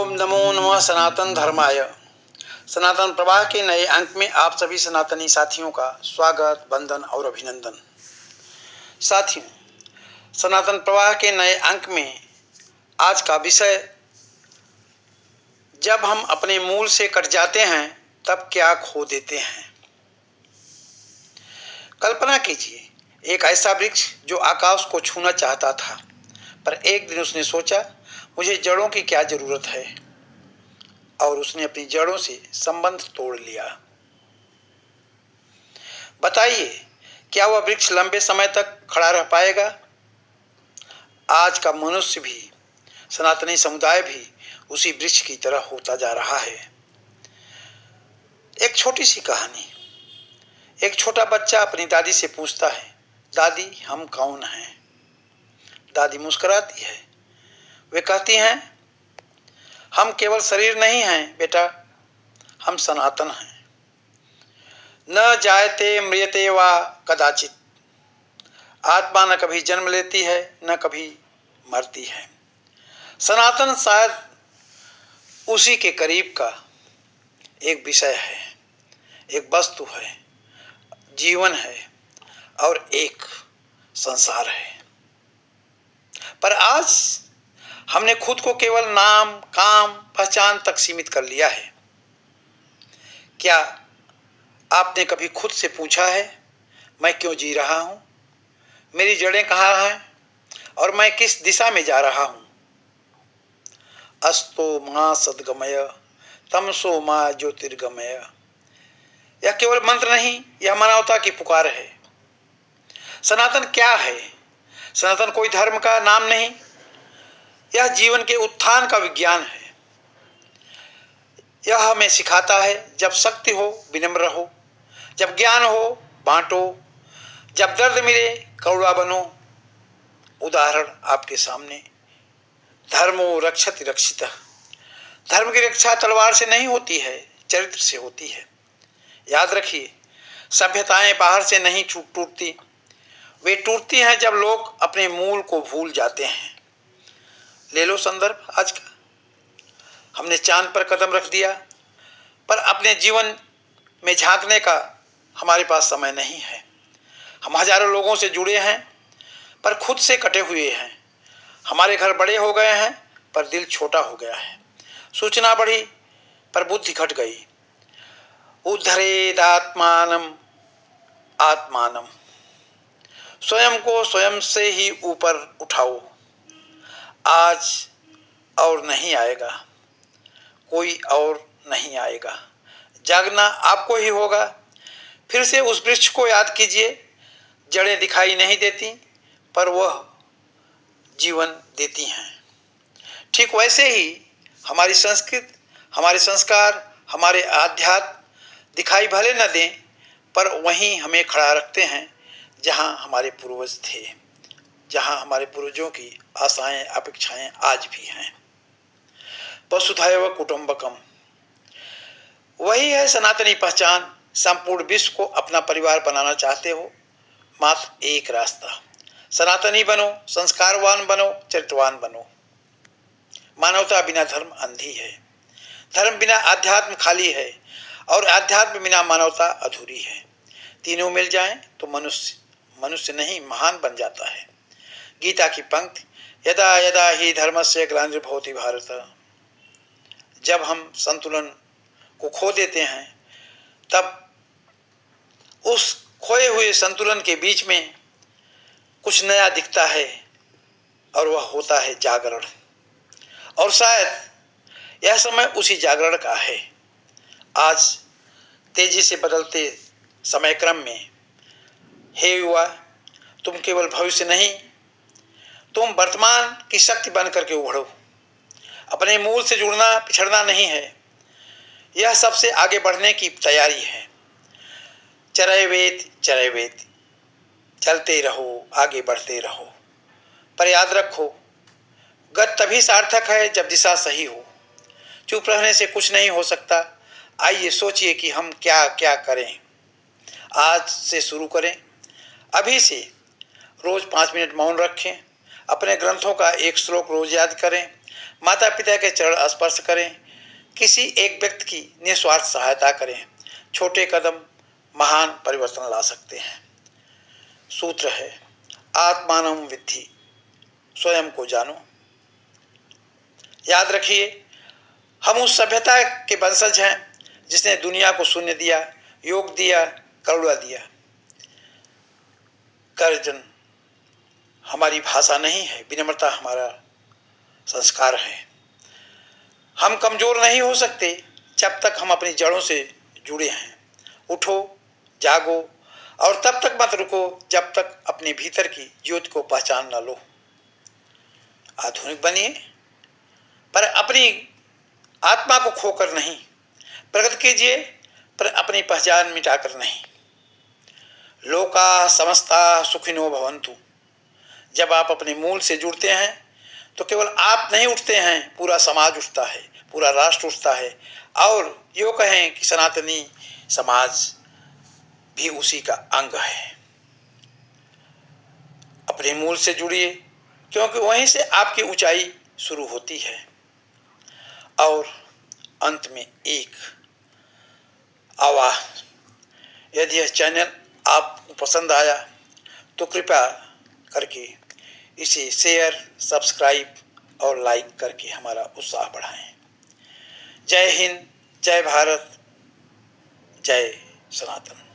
ओम नमो नमः सनातन धर्माय। सनातन प्रवाह के नए अंक में आप सभी सनातनी साथियों का स्वागत, वंदन और अभिनंदन। साथियों, सनातन प्रवाह के नए अंक में आज का विषय, जब हम अपने मूल से कट जाते हैं तब क्या खो देते हैं। कल्पना कीजिए, एक ऐसा वृक्ष जो आकाश को छूना चाहता था, पर एक दिन उसने सोचा, मुझे जड़ों की क्या जरूरत है, और उसने अपनी जड़ों से संबंध तोड़ लिया। बताइए, क्या वह वृक्ष लंबे समय तक खड़ा रह पाएगा? आज का मनुष्य भी, सनातनी समुदाय भी उसी वृक्ष की तरह होता जा रहा है। एक छोटी सी कहानी। एक छोटा बच्चा अपनी दादी से पूछता है, दादी हम कौन हैं? दादी मुस्कुराती है। वे कहती हैं, हम केवल शरीर नहीं हैं बेटा, हम सनातन हैं। न जायते म्रियते वा कदाचित। आत्मा न कभी जन्म लेती है, न कभी मरती है। सनातन शायद उसी के करीब का एक विषय है, एक वस्तु है, जीवन है और एक संसार है। पर आज हमने खुद को केवल नाम, काम, पहचान तक सीमित कर लिया है। क्या आपने कभी खुद से पूछा है, मैं क्यों जी रहा हूं? मेरी जड़ें कहाँ हैं और मैं किस दिशा में जा रहा हूं? अस्तो मां सद्गमय, तमसो मां ज्योतिर्गमय। यह केवल मंत्र नहीं, यह मानवता की पुकार है। सनातन क्या है? सनातन कोई धर्म का नाम नहीं, यह जीवन के उत्थान का विज्ञान है। यह हमें सिखाता है, जब शक्ति हो विनम्र रहो, जब ज्ञान हो बांटो, जब दर्द मिले करुणा बनो। उदाहरण आपके सामने, धर्मो रक्षति रक्षितः। धर्म की रक्षा तलवार से नहीं होती है, चरित्र से होती है। याद रखिए, सभ्यताएं बाहर से नहीं टूटती, वे टूटती हैं जब लोग अपने मूल को भूल जाते हैं। ले लो संदर्भ आज का। हमने चांद पर कदम रख दिया, पर अपने जीवन में झांकने का हमारे पास समय नहीं है। हम हजारों लोगों से जुड़े हैं, पर खुद से कटे हुए हैं। हमारे घर बड़े हो गए हैं, पर दिल छोटा हो गया है। सूचना बढ़ी, पर बुद्धि घट गई। उद्धरेदात्मानम आत्मानम। स्वयं को स्वयं से ही ऊपर उठाओ। आज और नहीं आएगा, कोई और नहीं आएगा। जागना आपको ही होगा। फिर से उस वृक्ष को याद कीजिए। जड़ें दिखाई नहीं देती, पर वह जीवन देती हैं। ठीक वैसे ही हमारी संस्कृति, हमारे संस्कार, हमारे आध्यात्म दिखाई भले न दें, पर वहीं हमें खड़ा रखते हैं जहां हमारे पूर्वज थे, जहां हमारे पूर्वजों की आशाएं, अपेक्षाएं आज भी हैं। वसुधैव कुटुंबकम, वही है सनातनी पहचान। संपूर्ण विश्व को अपना परिवार बनाना चाहते हो, मात्र एक रास्ता, सनातनी बनो, संस्कारवान बनो, चरित्रवान बनो। मानवता बिना धर्म अंधी है, धर्म बिना आध्यात्म खाली है, और आध्यात्म बिना मानवता अधूरी है। तीनों मिल जाएं तो मनुष्य मनुष्य नहीं महान बन जाता है। गीता की पंक्ति, यदा यदा ही धर्मस्य ग्लानिर्भवति भारत। जब हम संतुलन को खो देते हैं, तब उस खोए हुए संतुलन के बीच में कुछ नया दिखता है, और वह होता है जागरण। और शायद यह समय उसी जागरण का है। आज तेजी से बदलते समय क्रम में, हे युवा, तुम केवल भविष्य नहीं, तुम वर्तमान की शक्ति बन करके उभरो। अपने मूल से जुड़ना पिछड़ना नहीं है, यह सबसे आगे बढ़ने की तैयारी है। चरैवेति चरैवेति, चलते रहो, आगे बढ़ते रहो। पर याद रखो, गत तभी सार्थक है जब दिशा सही हो। चुप रहने से कुछ नहीं हो सकता। आइए सोचिए कि हम क्या क्या करें। आज से शुरू करें, अभी से। रोज 5 मिनट मौन रखें, अपने ग्रंथों का एक श्लोक रोज याद करें, माता पिता के चरण स्पर्श करें, किसी एक व्यक्ति की निस्वार्थ सहायता करें। छोटे कदम महान परिवर्तन ला सकते हैं। सूत्र है आत्मानं विद्धि, स्वयं को जानो। याद रखिए, हम उस सभ्यता के वंशज हैं जिसने दुनिया को शून्य दिया, योग दिया, करुणा दिया। गर्जन हमारी भाषा नहीं है, विनम्रता हमारा संस्कार है। हम कमजोर नहीं हो सकते जब तक हम अपनी जड़ों से जुड़े हैं। उठो, जागो और तब तक मत रुको जब तक अपने भीतर की ज्योति को पहचान न लो। आधुनिक बनिए, पर अपनी आत्मा को खोकर नहीं। प्रगति कीजिए, पर अपनी पहचान मिटाकर नहीं। लोका समस्ता सुखिनो भवन्तु। जब आप अपने मूल से जुड़ते हैं तो केवल आप नहीं उठते हैं, पूरा समाज उठता है, पूरा राष्ट्र उठता है। और यूँ कहें कि सनातनी समाज भी उसी का अंग है। अपने मूल से जुड़िए, क्योंकि वहीं से आपकी ऊंचाई शुरू होती है। और अंत में एक आवाहन, यदि यह चैनल आपको पसंद आया तो कृपया करके इसे शेयर, सब्सक्राइब और लाइक करके हमारा उत्साह बढ़ाएं। जय हिंद, जय भारत, जय सनातन।